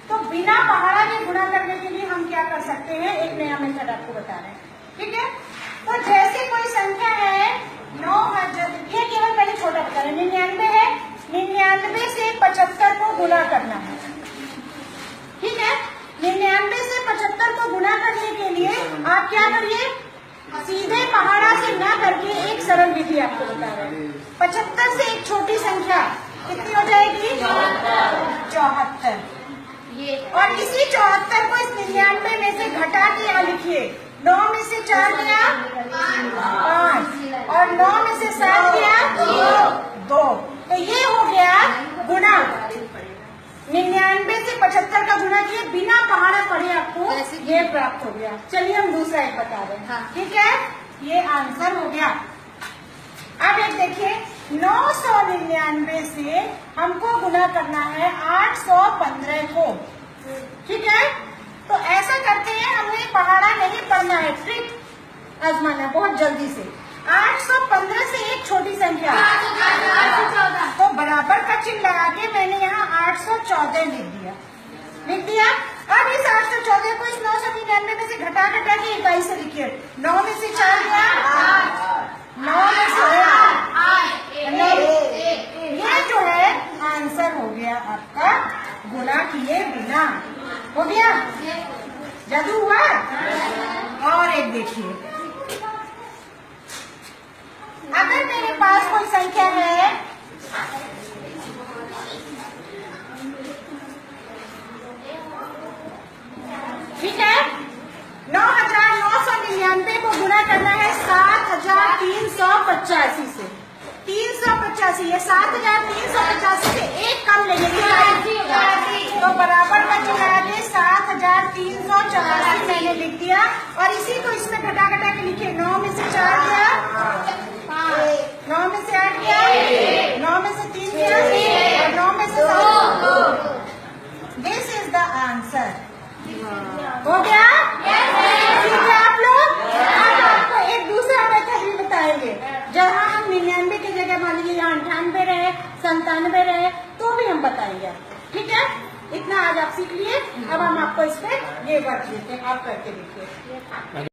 तो बिना पहाड़ा के गुणा करने के लिए हम क्या कर सकते हैं, एक नया मेथड आपको बता रहे हैं। ठीक है, तो जैसे कोई संख्या है 9,000, ये केवल पहले छोटा बता रहे, 99 है, 99 से 75 को गुणा करना है। ठीक है, 99 से 75 को गुणा करने के लिए आप क्या करिए, सीधे पहाड़ा से ना करके एक सरल विधि आपको बता रहे हैं। 75 से एक छोटी संख्या कितनी हो जाएगी, 74। और इसी 74 को इस 99 में से घटा के यहाँ लिखिए, 9 में से 4 गया 5 और 9 में से 7 गया 2। तो ये हो गया गुणा, 99 से 75 का गुणा किए बिना पहाड़ा पढ़े आपको ये प्राप्त हो गया। चलिए हम दूसरा एक बता रहे हैं। ठीक है, ये आंसर हो गया। अब एक देखिए, 999 से हमको गुणा करना है 815 को। ठीक है, तो ऐसा करते हैं, हमें पहाड़ा नहीं पढ़ना है, ट्रिक आजमाना बहुत जल्दी से। 815 से एक छोटी संख्या, तो बराबर का चिन्ह लगा के मैंने यहाँ 814 लिख दिया। अब इस 814 को इस 999 में से घटा के इकाई से लिखिए, 9 में से 4 गया 9 में से 8, ये जो है आंसर हो गया आपका गुणा किए बिना। हो गया, जादू हुआ। और एक देखिए, अगर मेरे पास कोई संख्या है, ठीक है, 9,999 को गुणा करना है 7,385 से। 385, ये 7,385 से एक कम लेंगे, तो बराबर का जो है 7,384 मैंने लिख दिया। और इसी को इसमें घटा के लिखिए, 9 में से 4 गया 9 में से 8 गया 9 में से 3 गया और 9 में से 7। This is the answer. हो गया? ठीक है आप लोग। अब आपको एक दूसरा मेथड भी बताएंगे, जहाँ हम 99 की जगह मान लीजिए यहाँ 98 रहे, 97 रहे, तो भी हम बताएंगे। ठीक है, इतना आज आप सीख लिए। अब हम आपको इस पे ये वर्क देते हैं, आप करके देखिए।